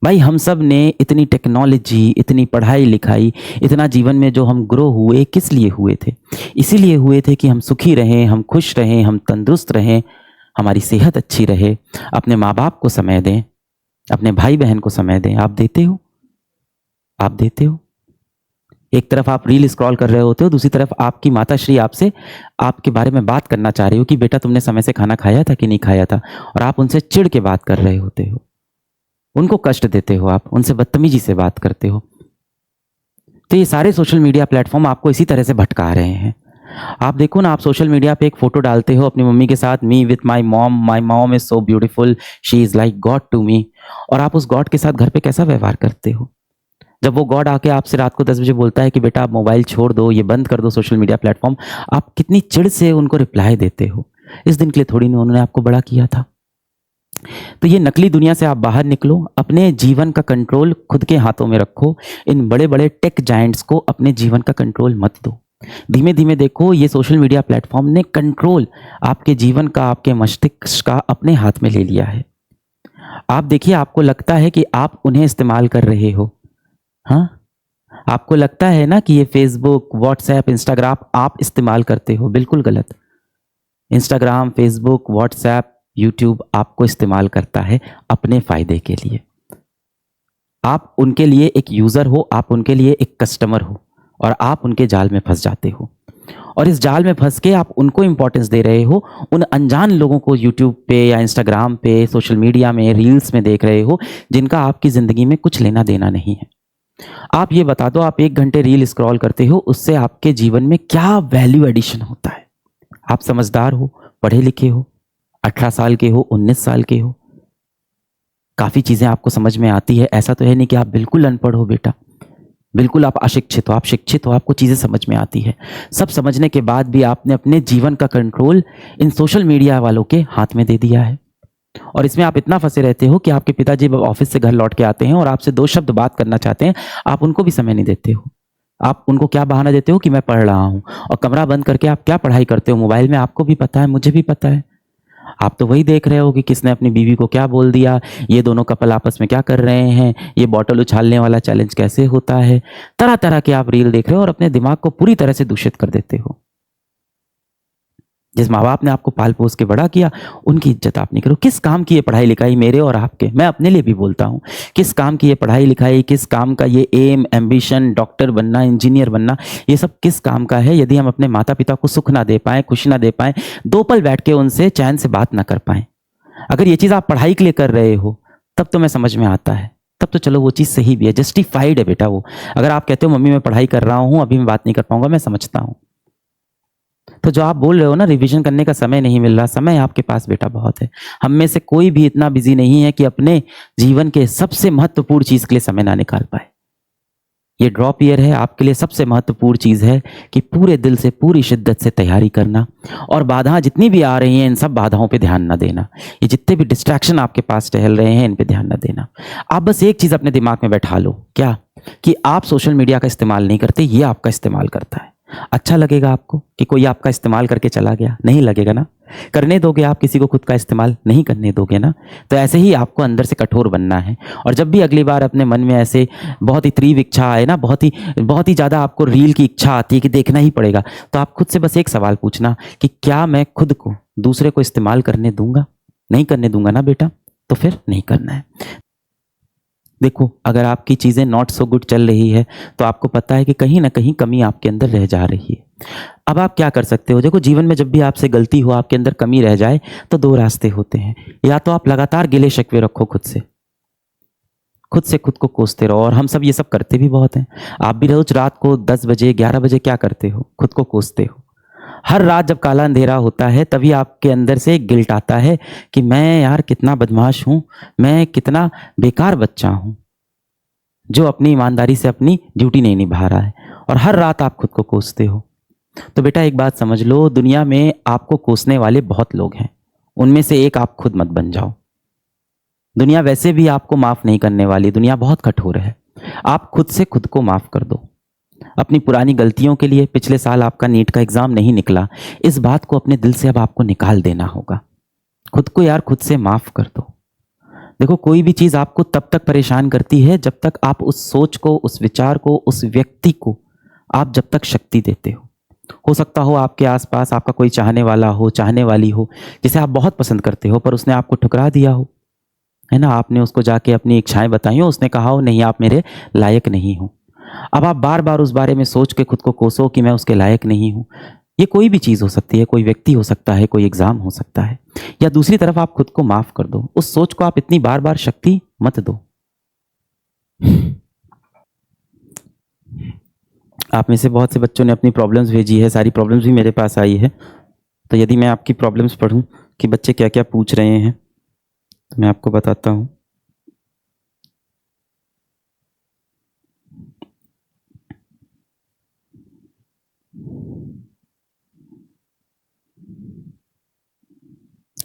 भाई हम सब ने इतनी टेक्नोलॉजी, इतनी पढ़ाई लिखाई, इतना जीवन में जो हम ग्रो हुए, किस लिए हुए थे? इसीलिए हुए थे कि हम सुखी रहें, हम खुश रहें, हम तंदुरुस्त रहें, हमारी सेहत अच्छी रहे, अपने माँ-बाप को समय दें, अपने भाई-बहन को समय दें। आप देते हो? आप देते हो? एक तरफ आप रील स्क्रॉल कर रहे होते हो, दूसरी तरफ आपकी माताश्री आपसे आपके बारे में बात करना चाह रही हो कि बेटा तुमने समय से खाना खाया था कि नहीं खाया था, और आप उनसे चिढ़ के बात कर रहे होते हो। उनको कष्ट देते हो आप, उनसे बदतमीजी से बात करते हो। तो ये सारे सोशल मीडिया प्लेटफॉर्म आपको इसी तरह से भटका रहे हैं। आप देखो ना, आप सोशल मीडिया पे एक फोटो डालते हो अपनी मम्मी के साथ, me with my mom is so beautiful, she is like god to me, और आप उस गॉड के साथ घर पे कैसा व्यवहार करते हो? जब वो गॉड आके आपसे रात को 10 बजे बोलता है कि बेटा आप मोबाइल छोड़ दो, ये बंद कर दो सोशल मीडिया प्लेटफॉर्म, आप कितनी चिढ़ से उनको रिप्लाई देते हो। इस दिन के लिए थोड़ी ना उन्होंने आपको बड़ा किया था। तो ये नकली दुनिया से आप बाहर निकलो, अपने जीवन का कंट्रोल खुद के हाथों में रखो। इन बड़े बड़े टेक जायंट्स को अपने जीवन का कंट्रोल मत दो। धीमे धीमे देखो, ये सोशल मीडिया प्लेटफॉर्म ने कंट्रोल आपके जीवन का, आपके मस्तिष्क का अपने हाथ में ले लिया है। आप देखिए, आपको लगता है कि आप उन्हें इस्तेमाल कर रहे हो। हाँ, आपको लगता है ना कि ये फेसबुक, व्हाट्सएप, इंस्टाग्राम आप इस्तेमाल करते हो। बिल्कुल गलत। इंस्टाग्राम, फेसबुक, व्हाट्सएप, यूट्यूब आपको इस्तेमाल करता है अपने फायदे के लिए। आप उनके लिए एक यूजर हो, आप उनके लिए एक कस्टमर हो, और आप उनके जाल में फंस जाते हो। और इस जाल में फंस के आप उनको इंपॉर्टेंस दे रहे हो, उन अनजान लोगों को यूट्यूब पे या इंस्टाग्राम पे, सोशल मीडिया में, रील्स में देख रहे हो, जिनका आपकी जिंदगी में कुछ लेना देना नहीं है। आप ये बता दो, आप 1 घंटे रील स्क्रॉल करते हो, उससे आपके जीवन में क्या वैल्यू एडिशन होता है? आप समझदार हो, पढ़े लिखे हो, 18 साल के हो, 19 साल के हो, काफ़ी चीज़ें आपको समझ में आती है। ऐसा तो है नहीं कि आप बिल्कुल अनपढ़ हो बेटा, बिल्कुल आप अशिक्षित हो, आप शिक्षित हो, आपको चीज़ें समझ में आती है। सब समझने के बाद भी आपने अपने जीवन का कंट्रोल इन सोशल मीडिया वालों के हाथ में दे दिया है। और इसमें आप इतना फंसे रहते हो कि आपके पिताजी जब ऑफिस से घर लौट के आते हैं और आपसे 2 शब्द बात करना चाहते हैं, आप उनको भी समय नहीं देते हो। आप उनको क्या बहाना देते हो कि मैं पढ़ रहा हूँ, और कमरा बंद करके आप क्या पढ़ाई करते हो मोबाइल में? आपको भी पता है, मुझे भी पता है। आप तो वही देख रहे हो कि किसने अपनी बीवी को क्या बोल दिया, ये दोनों कपल आपस में क्या कर रहे हैं, ये बॉटल उछालने वाला चैलेंज कैसे होता है। तरह तरह के आप रील देख रहे हो और अपने दिमाग को पूरी तरह से दूषित कर देते हो। जिस माँ बाप ने आपको पाल पोस के बड़ा किया, उनकी इज्जत आप नहीं करो। किस काम की ये पढ़ाई लिखाई मेरे और आपके? मैं अपने लिए भी बोलता हूँ, किस काम की ये पढ़ाई लिखाई, किस काम का ये एम, एम्बिशन, डॉक्टर बनना, इंजीनियर बनना, ये सब किस काम का है यदि हम अपने माता पिता को सुख ना दे पाएँ, खुशी ना दे पाएँ, 2 पल बैठ के उनसे चैन से बात ना कर पाएँ। अगर ये चीज़ आप पढ़ाई के लिए कर रहे हो, तब तो मैं समझ में आता है, तब तो चलो वो चीज़ सही भी है, जस्टिफाइड है बेटा वो। अगर आप कहते हो मम्मी मैं पढ़ाई कर रहा हूँ, अभी मैं बात नहीं कर पाऊंगा, मैं समझता हूँ। तो जो आप बोल रहे हो ना, रिवीजन करने का समय नहीं मिल रहा, समय आपके पास बेटा बहुत है। हम में से कोई भी इतना बिजी नहीं है कि अपने जीवन के सबसे महत्वपूर्ण चीज के लिए समय ना निकाल पाए। ये ड्रॉप ईयर है, आपके लिए सबसे महत्वपूर्ण चीज है कि पूरे दिल से, पूरी शिद्दत से तैयारी करना, और बाधाएं जितनी भी आ रही हैं, इन सब बाधाओं पे ध्यान ना देना। ये जितने भी डिस्ट्रैक्शन आपके पास टहल रहे हैं, इन पे ध्यान ना देना। आप बस एक चीज अपने दिमाग में बैठा लो, क्या? कि आप सोशल मीडिया का इस्तेमाल नहीं करते, ये आपका इस्तेमाल करता है। अच्छा लगेगा आपको कि कोई आपका इस्तेमाल करके चला गया? नहीं लगेगा ना। करने दोगे आप किसी को खुद का इस्तेमाल? नहीं करने दोगे ना। तो ऐसे ही आपको अंदर से कठोर बनना है। और जब भी अगली बार अपने मन में ऐसे बहुत ही तीव्र इच्छा आए ना, बहुत ही ज़्यादा आपको रील की इच्छा आती है कि देखना ही पड़ेगा, तो आप खुद से बस एक सवाल पूछना कि क्या मैं खुद को दूसरे को इस्तेमाल करने दूंगा? नहीं करने दूंगा ना बेटा, तो फिर नहीं करना है। देखो, अगर आपकी चीज़ें नॉट सो गुड चल रही है, तो आपको पता है कि कहीं ना कहीं कमी आपके अंदर रह जा रही है। अब आप क्या कर सकते हो? देखो, जीवन में जब भी आपसे गलती हो, आपके अंदर कमी रह जाए, तो 2 रास्ते होते हैं। या तो आप लगातार गिले शिकवे रखो खुद से खुद को कोसते रहो, और हम सब ये सब करते भी बहुत हैं। आप भी रोज रात को 10 बजे 11 बजे क्या करते हो? खुद को कोसते हो। हर रात जब काला अंधेरा होता है, तभी आपके अंदर से गिल्ट आता है कि मैं यार कितना बदमाश हूं, मैं कितना बेकार बच्चा हूं जो अपनी ईमानदारी से अपनी ड्यूटी नहीं निभा रहा है। और हर रात आप खुद को कोसते हो। तो बेटा एक बात समझ लो, दुनिया में आपको कोसने वाले बहुत लोग हैं, उनमें से एक आप खुद मत बन जाओ। दुनिया वैसे भी आपको माफ नहीं करने वाली, दुनिया बहुत कठोर है। आप खुद से खुद को माफ कर दो। अपनी पुरानी गलतियों के लिए, पिछले साल आपका नीट का एग्जाम नहीं निकला, इस बात को अपने दिल से अब आपको निकाल देना होगा। खुद को यार खुद से माफ कर दो। देखो, कोई भी चीज़ आपको तब तक परेशान करती है जब तक आप उस सोच को, उस विचार को, उस व्यक्ति को आप जब तक शक्ति देते हो सकता हो आपके आसपास आपका कोई चाहने वाला हो, चाहने वाली हो, जिसे आप बहुत पसंद करते हो, पर उसने आपको ठुकरा दिया हो, है ना। आपने उसको जाके अपनी इच्छाएं बताई हो, उसने कहा हो नहीं आप मेरे लायक नहीं हो। अब आप बार बार उस बारे में सोच के खुद को कोसो कि मैं उसके लायक नहीं हूँ। ये कोई भी चीज़ हो सकती है, कोई व्यक्ति हो सकता है, कोई एग्ज़ाम हो सकता है। या दूसरी तरफ आप खुद को माफ़ कर दो, उस सोच को आप इतनी बार बार शक्ति मत दो। आप में से बहुत से बच्चों ने अपनी प्रॉब्लम्स भेजी है, सारी प्रॉब्लम्स भी मेरे पास आई है। तो यदि मैं आपकी प्रॉब्लम्स पढ़ूं कि बच्चे क्या क्या पूछ रहे हैं, तो मैं आपको बताता हूं।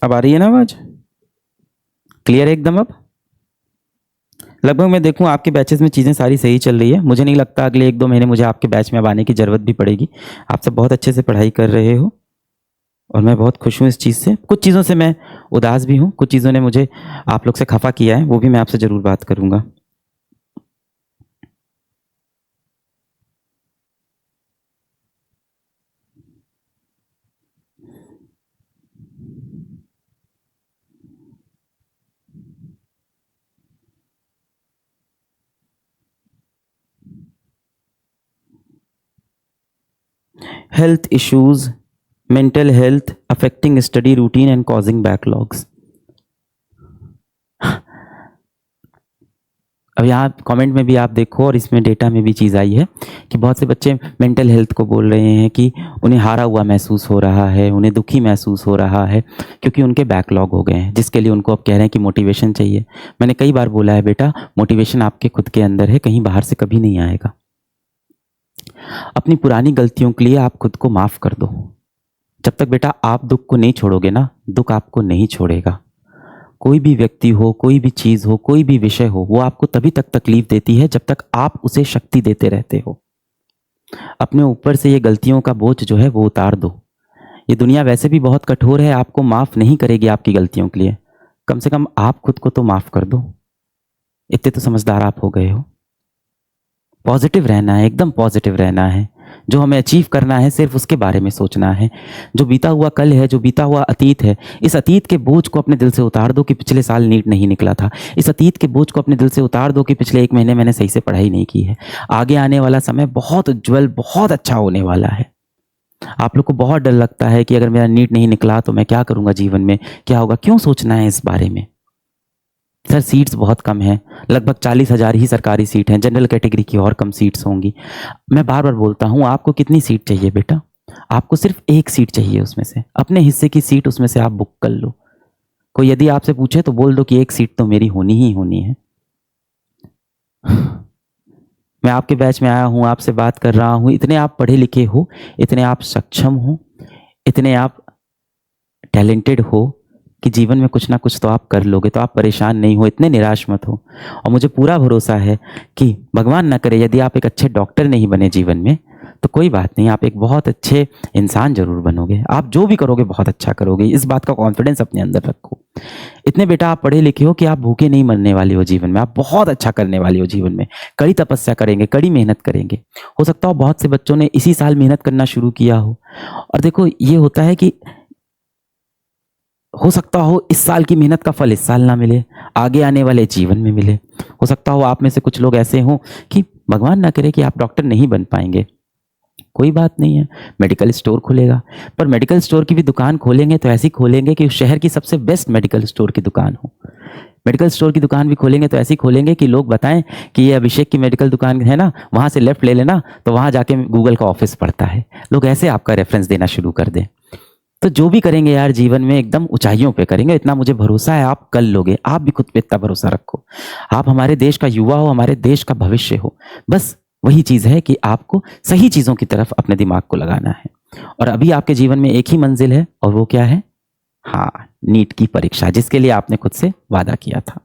अब आ रही है ना आवाज? क्लियर है एकदम? अब लगभग मैं देखूं आपके बैचेस में चीज़ें सारी सही चल रही है। मुझे नहीं लगता अगले 1-2 महीने मुझे आपके बैच में अब आने की ज़रूरत भी पड़ेगी। आप सब बहुत अच्छे से पढ़ाई कर रहे हो और मैं बहुत खुश हूँ इस चीज़ से। कुछ चीज़ों से मैं उदास भी हूँ, कुछ चीज़ों ने मुझे आप लोग से खफा किया है, वो भी मैं आपसे ज़रूर बात करूँगा। Health issues, mental health affecting study routine and causing backlogs। अब यहाँ कमेंट में भी आप देखो और इसमें डेटा में भी चीज़ आई है कि बहुत से बच्चे मेंटल हेल्थ को बोल रहे हैं कि उन्हें हारा हुआ महसूस हो रहा है, उन्हें दुखी महसूस हो रहा है क्योंकि उनके बैकलॉग हो गए हैं, जिसके लिए उनको अब कह रहे हैं कि मोटिवेशन चाहिए। मैंने कई बार बोला है बेटा, मोटिवेशन आपके खुद के अंदर है, कहीं बाहर से कभी नहीं आएगा। अपनी पुरानी गलतियों के लिए आप खुद को माफ़ कर दो। जब तक बेटा आप दुख को नहीं छोड़ोगे ना, दुख आपको नहीं छोड़ेगा। कोई भी व्यक्ति हो, कोई भी चीज़ हो, कोई भी विषय हो, वो आपको तभी तक तकलीफ देती है जब तक आप उसे शक्ति देते रहते हो। अपने ऊपर से ये गलतियों का बोझ जो है वो उतार दो। ये दुनिया वैसे भी बहुत कठोर है, आपको माफ़ नहीं करेगी आपकी गलतियों के लिए। कम से कम आप खुद को तो माफ़ कर दो। इतने तो समझदार आप हो गए हो। पॉजिटिव रहना है, एकदम पॉजिटिव रहना है। जो हमें अचीव करना है सिर्फ उसके बारे में सोचना है। जो बीता हुआ कल है, जो बीता हुआ अतीत है, इस अतीत के बोझ को अपने दिल से उतार दो कि पिछले साल नीट नहीं निकला था। इस अतीत के बोझ को अपने दिल से उतार दो कि पिछले 1 महीने मैंने सही से पढ़ाई नहीं की है। आगे आने वाला समय बहुत उज्ज्वल, बहुत अच्छा होने वाला है। आप लोग को बहुत डर लगता है कि अगर मेरा नीट नहीं निकला तो मैं क्या करूँगा जीवन में, क्या होगा। क्यों सोचना है इस बारे में? सर सीट्स बहुत कम हैं, लगभग 40,000 ही सरकारी सीट हैं, जनरल कैटेगरी की और कम सीट्स होंगी। मैं बार बार बोलता हूँ, आपको कितनी सीट चाहिए बेटा? आपको सिर्फ 1 सीट चाहिए, उसमें से अपने हिस्से की सीट उसमें से आप बुक कर लो। कोई यदि आपसे पूछे तो बोल दो कि 1 सीट तो मेरी होनी ही होनी है। मैं आपके बैच में आया हूँ, आपसे बात कर रहा हूँ, इतने आप पढ़े लिखे हो, इतने आप सक्षम हो, इतने आप टैलेंटेड हो कि जीवन में कुछ ना कुछ तो आप कर लोगे। तो आप परेशान नहीं हो, इतने निराश मत हो। और मुझे पूरा भरोसा है कि भगवान ना करे यदि आप एक अच्छे डॉक्टर नहीं बने जीवन में, तो कोई बात नहीं, आप एक बहुत अच्छे इंसान जरूर बनोगे। आप जो भी करोगे बहुत अच्छा करोगे, इस बात का कॉन्फिडेंस अपने अंदर रखो। इतने बेटा आप पढ़े लिखे हो कि आप भूखे नहीं मरने वाले हो जीवन में, आप बहुत अच्छा करने वाले हो जीवन में। कड़ी तपस्या करेंगे, कड़ी मेहनत करेंगे। हो सकता हो बहुत से बच्चों ने इसी साल मेहनत करना शुरू किया हो। और देखो ये होता है कि हो सकता हो इस साल की मेहनत का फल इस साल ना मिले, आगे आने वाले जीवन में मिले। हो सकता हो आप में से कुछ लोग ऐसे हों कि भगवान ना करे कि आप डॉक्टर नहीं बन पाएंगे। कोई बात नहीं है, मेडिकल स्टोर खुलेगा, पर मेडिकल स्टोर की भी दुकान खोलेंगे तो ऐसी खोलेंगे कि उस शहर की सबसे बेस्ट मेडिकल स्टोर की दुकान हो। मेडिकल स्टोर की दुकान भी खोलेंगे तो ऐसी खोलेंगे कि लोग बताएं कि ये अभिषेक की मेडिकल दुकान है ना, वहाँ से लेफ्ट ले लेना तो वहाँ जाके गूगल का ऑफिस पड़ता है। लोग ऐसे आपका रेफरेंस देना शुरू कर दें। तो जो भी करेंगे यार जीवन में एकदम ऊंचाइयों पे करेंगे, इतना मुझे भरोसा है आप कर लोगे। आप भी खुद पे इतना भरोसा रखो। आप हमारे देश का युवा हो, हमारे देश का भविष्य हो। बस वही चीज़ है कि आपको सही चीज़ों की तरफ अपने दिमाग को लगाना है। और अभी आपके जीवन में एक ही मंजिल है, और वो क्या है? हाँ, नीट की परीक्षा, जिसके लिए आपने खुद से वादा किया था।